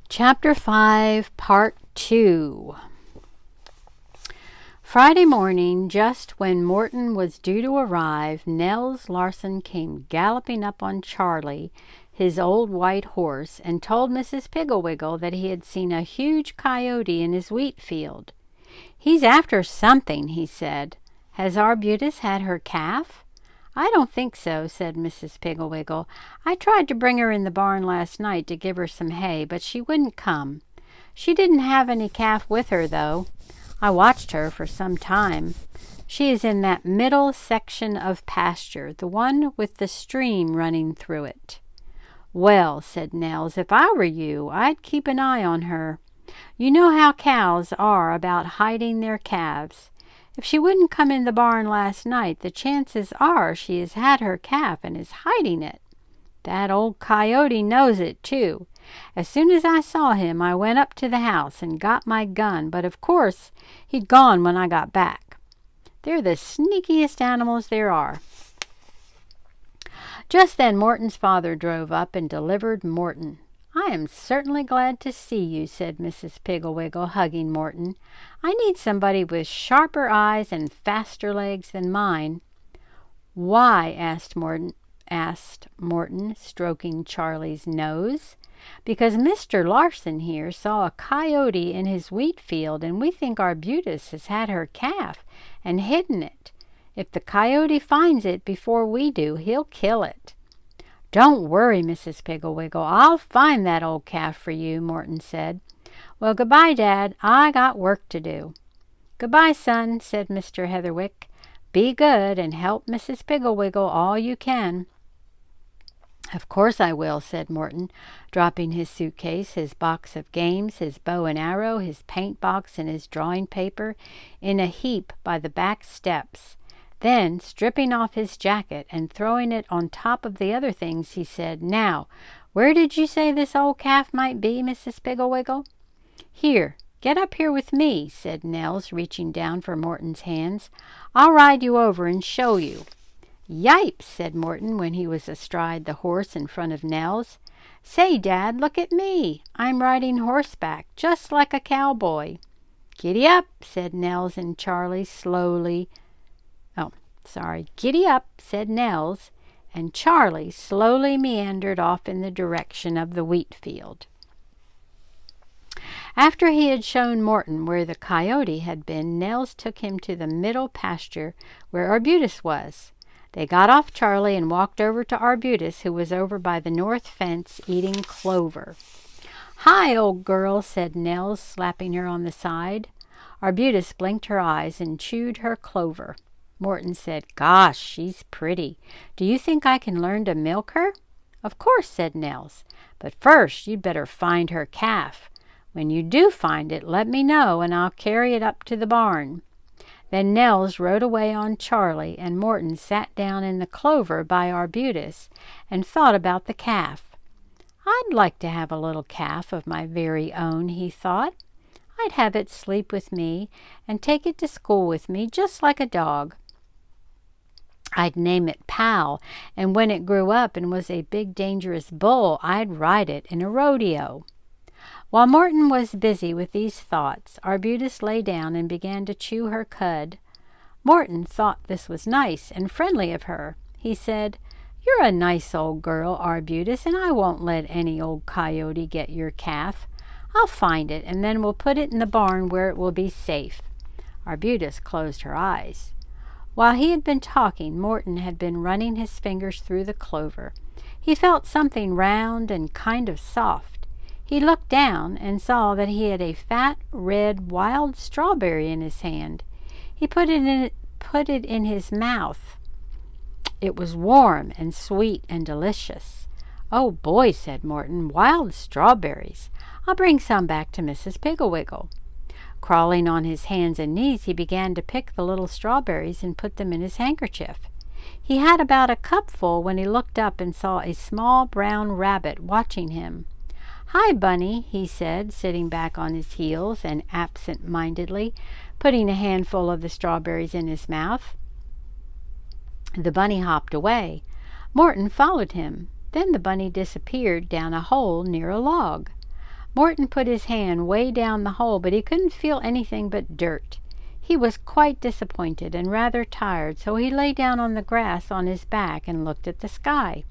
Chapter 5, Part 2. Friday morning, just when Morton was due to arrive, Nels Larson came galloping up on Charlie, his old white horse, and told Mrs. Piggle-Wiggle that he had seen a huge coyote in his wheat field. "He's after something," he said. "Has Arbutus had her calf?" "I don't think so," said Mrs. Piggle-Wiggle. "I tried to bring her in the barn last night to give her some hay, but she wouldn't come. She didn't have any calf with her, though. I watched her for some time. She is in that middle section of pasture, the one with the stream running through it." "Well," said Nels, "if I were you, I'd keep an eye on her. You know how cows are about hiding their calves. If she wouldn't come in the barn last night, the chances are she has had her calf and is hiding it. That old coyote knows it, too. As soon as I saw him, I went up to the house and got my gun, but of course he'd gone when I got back. They're the sneakiest animals there are." Just then Morton's father drove up and delivered Morton. "I am certainly glad to see you," said Mrs. Piggle-Wiggle, hugging Morton. "I need somebody with sharper eyes and faster legs than mine." "Why?" asked Morton, stroking Charlie's nose. "Because Mr. Larson here saw a coyote in his wheat field, and we think Arbutus has had her calf and hidden it. If the coyote finds it before we do, he'll kill it." "Don't worry, Mrs. Piggle-Wiggle. I'll find that old calf for you," Morton said. "Well, goodbye, Dad. I got work to do." "Goodbye, son," said Mr. Heatherwick. "Be good and help Mrs. Piggle-Wiggle all you can." "Of course I will," said Morton, dropping his suitcase, his box of games, his bow and arrow, his paint box, and his drawing paper in a heap by the back steps. Then, stripping off his jacket and throwing it on top of the other things, he said, "Now, where did you say this old calf might be, Mrs. Piggle-Wiggle?" "Here, get up here with me," said Nels, reaching down for Morton's hands. "I'll ride you over and show you." "Yipes!" said Morton when he was astride the horse in front of Nels. "Say, Dad, look at me. I'm riding horseback, just like a cowboy." "Giddy up," said Nels and Charlie slowly. "Giddy up," said Nels, and Charlie slowly meandered off in the direction of the wheat field. After he had shown Morton where the coyote had been, Nels took him to the middle pasture where Arbutus was. They got off Charlie and walked over to Arbutus, who was over by the north fence eating clover. "Hi, old girl," said Nels, slapping her on the side. Arbutus blinked her eyes and chewed her clover. Morton said, "Gosh, she's pretty. Do you think I can learn to milk her?" "Of course," said Nels. "But first you'd better find her calf. When you do find it, let me know, and I'll carry it up to the barn." Then Nels rode away on Charlie, and Morton sat down in the clover by Arbutus and thought about the calf. "I'd like to have a little calf of my very own," he thought. "I'd have it sleep with me and take it to school with me, just like a dog. I'd name it Pal, and when it grew up and was a big dangerous bull, I'd ride it in a rodeo." While Morton was busy with these thoughts, Arbutus lay down and began to chew her cud. Morton thought this was nice and friendly of her. He said, "You're a nice old girl, Arbutus, and I won't let any old coyote get your calf. I'll find it, and then we'll put it in the barn where it will be safe." Arbutus closed her eyes. While he had been talking, Morton had been running his fingers through the clover. He felt something round and kind of soft. He looked down and saw that he had a fat, red, wild strawberry in his hand. He put it in his mouth. It was warm and sweet and delicious. "Oh boy," said Morton, "wild strawberries. I'll bring some back to Mrs. Piggle-Wiggle." Crawling on his hands and knees, he began to pick the little strawberries and put them in his handkerchief. He had about a cupful when he looked up and saw a small brown rabbit watching him. "Hi, Bunny," he said, sitting back on his heels and absent-mindedly putting a handful of the strawberries in his mouth. The bunny hopped away. Morton followed him. Then the bunny disappeared down a hole near a log. Morton put his hand way down the hole, but he couldn't feel anything but dirt. He was quite disappointed and rather tired, so he lay down on the grass on his back and looked at the sky.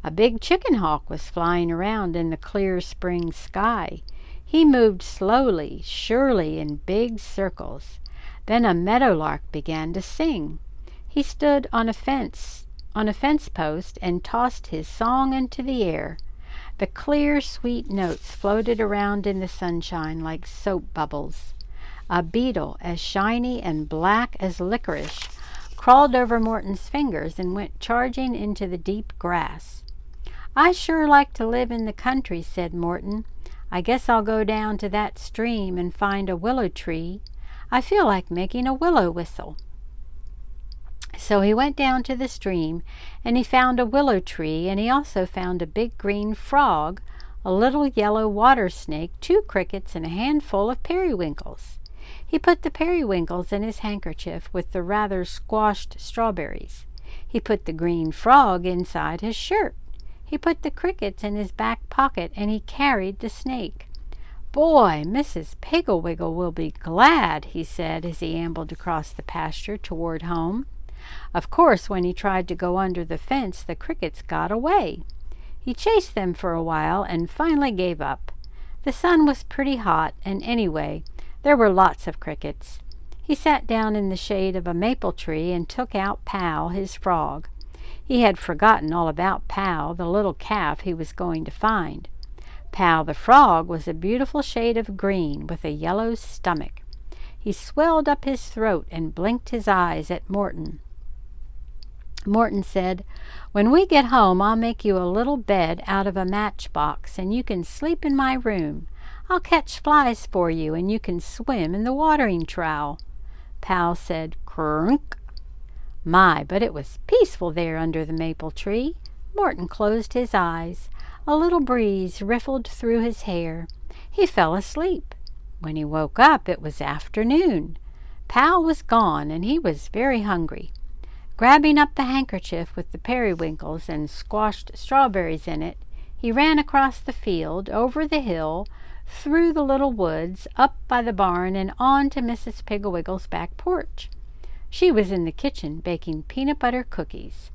A big chicken hawk was flying around in the clear spring sky. He moved slowly, surely, in big circles. Then a meadowlark began to sing. He stood on a fence post and tossed his song into the air. The clear, sweet notes floated around in the sunshine like soap bubbles. A beetle as shiny and black as licorice crawled over Morton's fingers and went charging into the deep grass. "I sure like to live in the country," said Morton. "I guess I'll go down to that stream and find a willow tree. I feel like making a willow whistle." So he went down to the stream, and he found a willow tree, and he also found a big green frog, a little yellow water snake, 2 crickets, and a handful of periwinkles. He put the periwinkles in his handkerchief with the rather squashed strawberries. He put the green frog inside his shirt. He put the crickets in his back pocket, and he carried the snake. "Boy, Mrs. Piggle-Wiggle will be glad," he said as he ambled across the pasture toward home. Of course, when he tried to go under the fence, the crickets got away. He chased them for a while and finally gave up. The sun was pretty hot, and anyway, there were lots of crickets. He sat down in the shade of a maple tree and took out Pal, his frog. He had forgotten all about Pal, the little calf he was going to find. Pal the frog was a beautiful shade of green with a yellow stomach. He swelled up his throat and blinked his eyes at Morton. Morton said, "When we get home, I'll make you a little bed out of a matchbox, and you can sleep in my room. I'll catch flies for you, and you can swim in the watering trowel." Pal said, "Crunk." My, but it was peaceful there under the maple tree. Morton closed his eyes. A little breeze riffled through his hair. He fell asleep. When he woke up, it was afternoon. Pal was gone, and he was very hungry. Grabbing up the handkerchief with the periwinkles and squashed strawberries in it, he ran across the field, over the hill, through the little woods, up by the barn, and on to Mrs. Piggle-Wiggle's back porch. She was in the kitchen baking peanut butter cookies.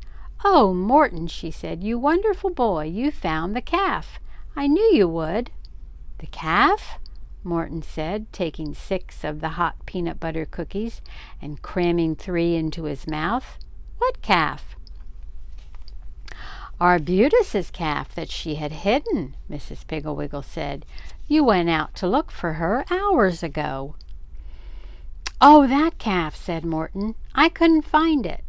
"Oh, Morton," she said, "you wonderful boy, you found the calf. I knew you would." "The calf?" Morton said, taking 6 of the hot peanut butter cookies and cramming 3 into his mouth. "What calf?" "Arbutus's calf that she had hidden," Mrs. Piggle-Wiggle said. "You went out to look for her hours ago." "Oh, that calf," said Morton. "I couldn't find it,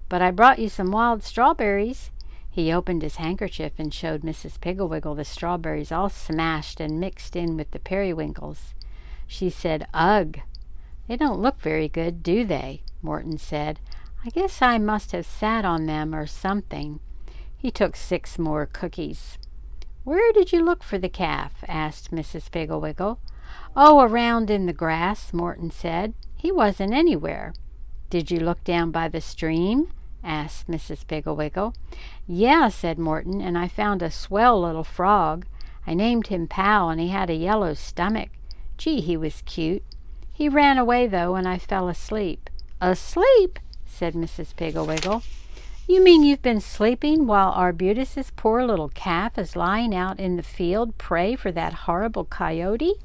but I brought you some wild strawberries." He opened his handkerchief and showed Mrs. Piggle-Wiggle the strawberries all smashed and mixed in with the periwinkles. She said, "Ugh! They don't look very good, do they?" Morton said. "I guess I must have sat on them or something." He took 6 more cookies. "Where did you look for the calf?" asked Mrs. Piggle-Wiggle. "Oh, around in the grass," Morton said. "He wasn't anywhere." "Did you look down by the stream?" asked Mrs. Piggle-Wiggle. "Yeah," said Morton, "and I found a swell little frog. I named him Pal, and he had a yellow stomach. Gee, he was cute. He ran away, though, and I fell asleep." "Asleep?" said Mrs. Piggle-Wiggle. "You mean you've been sleeping while Arbutus's poor little calf is lying out in the field prey for that horrible coyote?"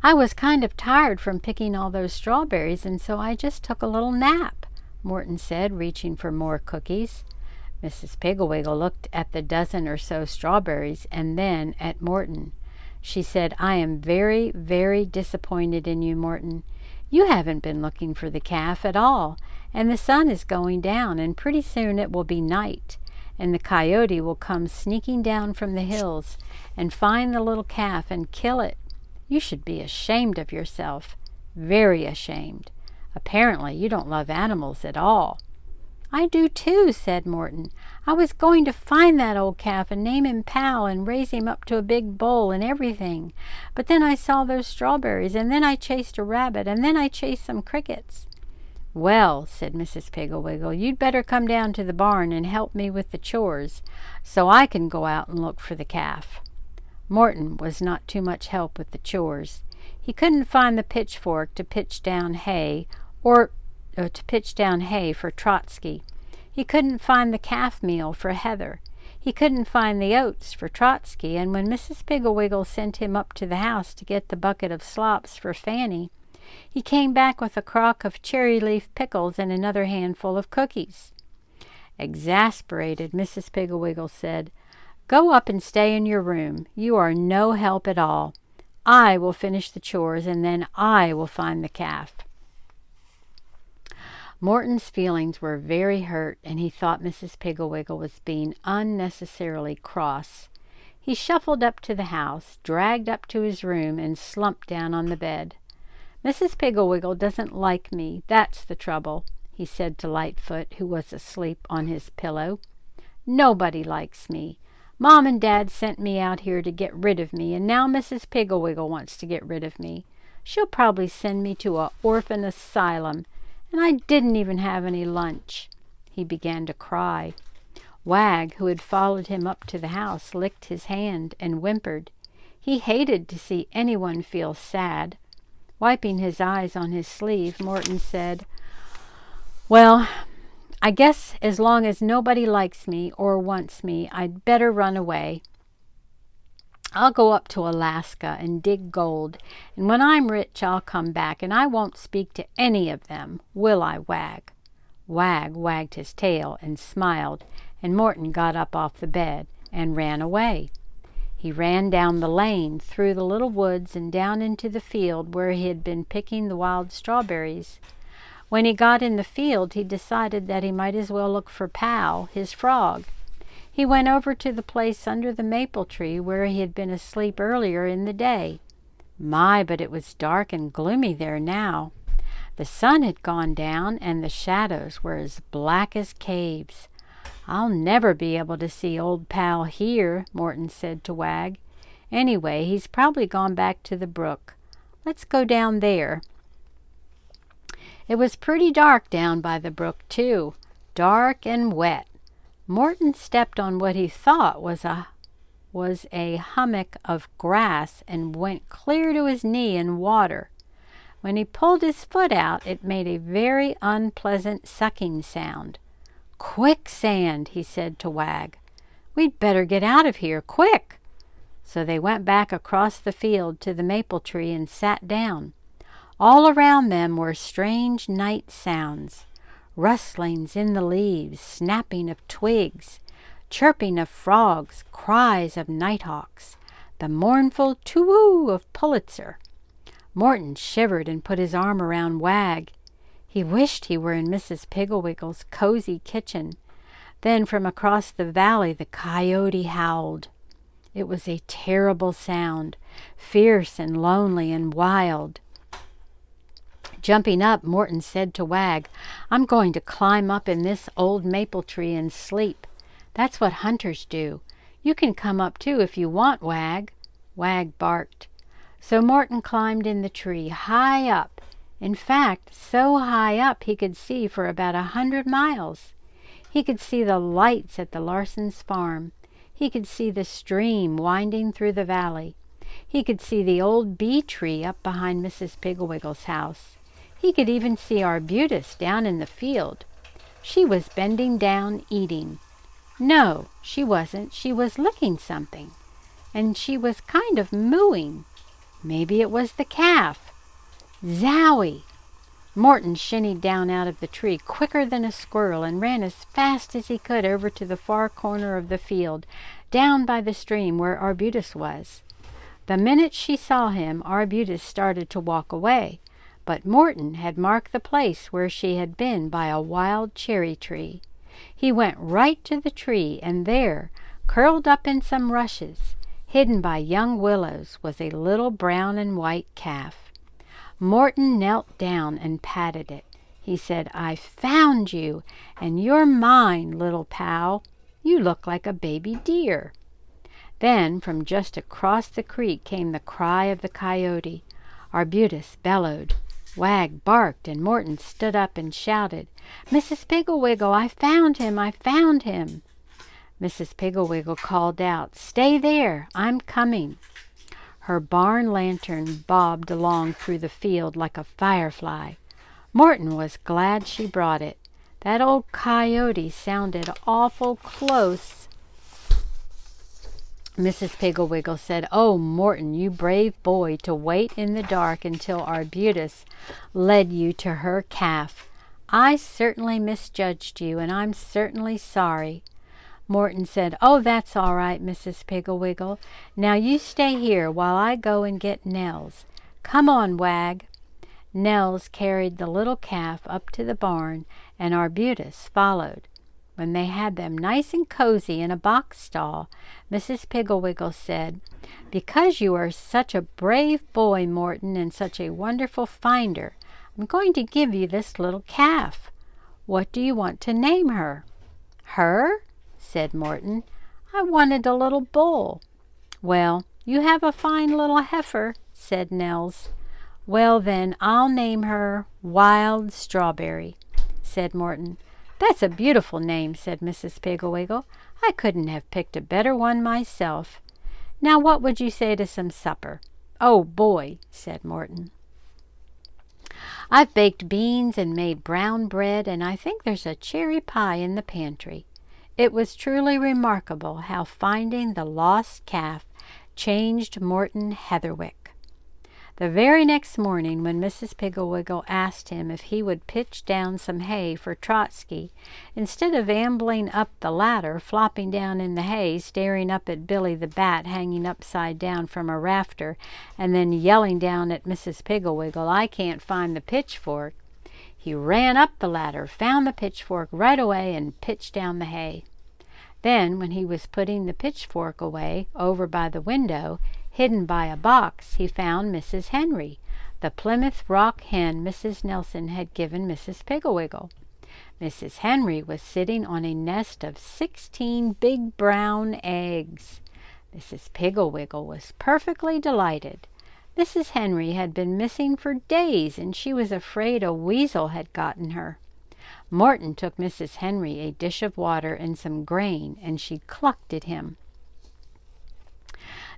"I was kind of tired from picking all those strawberries, and so I just took a little nap," Morton said, reaching for more cookies. Mrs. Piggle-Wiggle looked at the dozen or so strawberries and then at Morton. She said, "I am very, very disappointed in you, Morton. You haven't been looking for the calf at all, and the sun is going down, and pretty soon it will be night, and the coyote will come sneaking down from the hills and find the little calf and kill it. You should be ashamed of yourself, very ashamed. Apparently you don't love animals at all." "I do too," said Morton. "I was going to find that old calf and name him Pal and raise him up to a big bull and everything. But then I saw those strawberries, and then I chased a rabbit, and then I chased some crickets." "Well," said Mrs. Piggle-Wiggle, "you'd better come down to the barn and help me with the chores, so I can go out and look for the calf." Morton was not too much help with the chores. He couldn't find the pitchfork to pitch down hay for Trotsky. He couldn't find the calf meal for Heather. He couldn't find the oats for Trotsky, and when Mrs. Piggle-Wiggle sent him up to the house to get the bucket of slops for Fanny, he came back with a crock of cherry-leaf pickles and another handful of cookies. Exasperated, Mrs. Piggle-Wiggle said, "Go up and stay in your room. You are no help at all. I will finish the chores, and then I will find the calf." Morton's feelings were very hurt, and he thought Mrs. Piggle-Wiggle was being unnecessarily cross. He shuffled up to the house, dragged up to his room, and slumped down on the bed. "Mrs. Piggle-Wiggle doesn't like me, that's the trouble," he said to Lightfoot, who was asleep on his pillow. "Nobody likes me. Mom and Dad sent me out here to get rid of me, and now Mrs. Piggle-Wiggle wants to get rid of me. She'll probably send me to an orphan asylum, and I didn't even have any lunch." He began to cry. Wag, who had followed him up to the house, licked his hand and whimpered. He hated to see anyone feel sad. Wiping his eyes on his sleeve, Morton said, "Well, I guess as long as nobody likes me or wants me, I'd better run away. I'll go up to Alaska and dig gold, and when I'm rich I'll come back, and I won't speak to any of them, will I, Wag?" Wag wagged his tail and smiled, and Morton got up off the bed and ran away. He ran down the lane, through the little woods, and down into the field where he had been picking the wild strawberries. When he got in the field, he decided that he might as well look for Pal, his frog. He went over to the place under the maple tree where he had been asleep earlier in the day. My, but it was dark and gloomy there now. The sun had gone down, and the shadows were as black as caves. "I'll never be able to see old Pal here," Morton said to Wag. "Anyway, he's probably gone back to the brook. Let's go down there." It was pretty dark down by the brook, too, dark and wet. Morton stepped on what he thought was a hummock of grass and went clear to his knee in water. When he pulled his foot out, it made a very unpleasant sucking sound. "Quicksand," he said to Wag. "We'd better get out of here, quick." So they went back across the field to the maple tree and sat down. All around them were strange night sounds, rustlings in the leaves, snapping of twigs, chirping of frogs, cries of nighthawks, the mournful too-woo of Pulitzer. Morton shivered and put his arm around Wag. He wished he were in Mrs. Piggle-Wiggle's cozy kitchen. Then from across the valley the coyote howled. It was a terrible sound, fierce and lonely and wild. Jumping up, Morton said to Wag, "I'm going to climb up in this old maple tree and sleep. That's what hunters do. You can come up too if you want, Wag." Wag barked. So Morton climbed in the tree, high up. In fact, so high up he could see for about 100 miles. He could see the lights at the Larsons' farm. He could see the stream winding through the valley. He could see the old bee tree up behind Mrs. Piggle-Wiggle's house. He could even see Arbutus down in the field. She was bending down, eating. No, she wasn't. She was licking something. And she was kind of mooing. Maybe it was the calf. Zowie! Morton shinnied down out of the tree quicker than a squirrel and ran as fast as he could over to the far corner of the field, down by the stream where Arbutus was. The minute she saw him, Arbutus started to walk away, but Morton had marked the place where she had been by a wild cherry tree. He went right to the tree, and there, curled up in some rushes, hidden by young willows, was a little brown and white calf. Morton knelt down and patted it. He said, "I found you, and you're mine, little pal. You look like a baby deer." Then from just across the creek came the cry of the coyote. Arbutus bellowed. Wag barked, and Morton stood up and shouted, "Mrs. Piggle-Wiggle, I found him! I found him!" Mrs. Pigglewiggle called out, "Stay there! I'm coming!" Her barn lantern bobbed along through the field like a firefly. Morton was glad she brought it. That old coyote sounded awful close. Mrs. Pigglewiggle said, "Oh, Morton, you brave boy, to wait in the dark until Arbutus led you to her calf. I certainly misjudged you, and I'm certainly sorry." Morton said, "Oh, that's all right, Mrs. Pigglewiggle. Now you stay here while I go and get Nels. Come on, Wag." Nels carried the little calf up to the barn, and Arbutus followed. When they had them nice and cozy in a box stall, Mrs. Pigglewiggle said, "Because you are such a brave boy, Morton, and such a wonderful finder, I'm going to give you this little calf. What do you want to name her?" "Her?" said Morton. "I wanted a little bull." "Well, you have a fine little heifer," said Nels. "Well, then, I'll name her Wild Strawberry," said Morton. "That's a beautiful name," said Mrs. Pigglewiggle. "I couldn't have picked a better one myself. Now what would you say to some supper?" "Oh, boy," said Morton. "I've baked beans and made brown bread, and I think there's a cherry pie in the pantry." It was truly remarkable how finding the lost calf changed Morton Heatherwick. The very next morning, when Mrs. Pigglewiggle asked him if he would pitch down some hay for Trotsky, instead of ambling up the ladder, flopping down in the hay, staring up at Billy the Bat hanging upside down from a rafter, and then yelling down at Mrs. Pigglewiggle, "I can't find the pitchfork," he ran up the ladder, found the pitchfork right away, and pitched down the hay. Then, when he was putting the pitchfork away over by the window, hidden by a box, he found Mrs. Henry, the Plymouth Rock hen Mrs. Nelson had given Mrs. Pigglewiggle. Mrs. Henry was sitting on a nest of 16 big brown eggs. Mrs. Pigglewiggle was perfectly delighted. Mrs. Henry had been missing for days, and she was afraid a weasel had gotten her. Morton took Mrs. Henry a dish of water and some grain, and she clucked at him.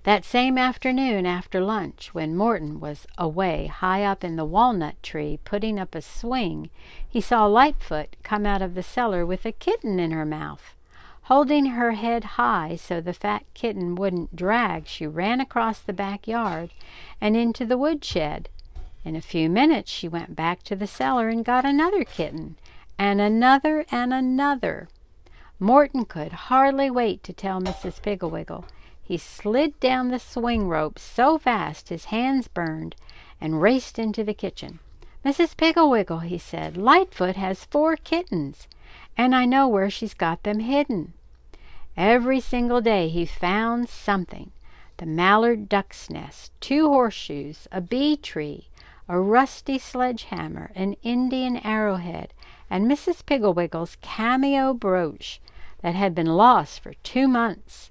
That same afternoon after lunch, when Morton was away high up in the walnut tree putting up a swing, he saw Lightfoot come out of the cellar with a kitten in her mouth. Holding her head high so the fat kitten wouldn't drag, she ran across the backyard and into the woodshed. In a few minutes she went back to the cellar and got another kitten, and another and another. Morton could hardly wait to tell Mrs. Pigglewiggle. He slid down the swing rope so fast his hands burned and raced into the kitchen. "Mrs. Pigglewiggle," he said, "Lightfoot has 4 kittens, and I know where she's got them hidden." Every single day he found something: the mallard duck's nest, 2 horseshoes, a bee tree, a rusty sledgehammer, an Indian arrowhead, and Mrs. Pigglewiggle's cameo brooch that had been lost for 2 months.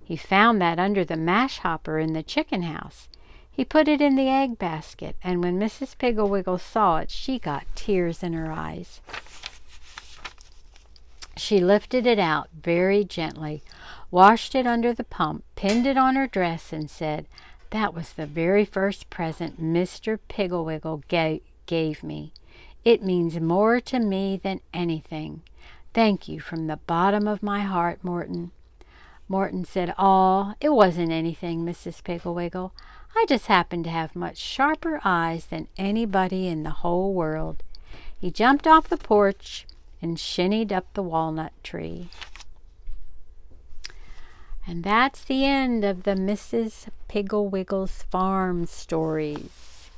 He found that under the mash hopper in the chicken house. He put it in the egg basket, and when Mrs. Pigglewiggle saw it, she got tears in her eyes. She lifted it out very gently, washed it under the pump, pinned it on her dress, and said, "That was the very first present Mr. Pigglewiggle gave me. It means more to me than anything. Thank you from the bottom of my heart, Morton." Morton said, "Aw, it wasn't anything, Mrs. Pigglewiggle. I just happen to have much sharper eyes than anybody in the whole world." He jumped off the porch and shinnied up the walnut tree. And that's the end of the Mrs. Pigglewiggle's farm stories.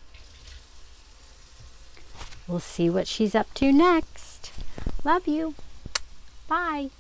We'll see what she's up to next. Love you. Bye.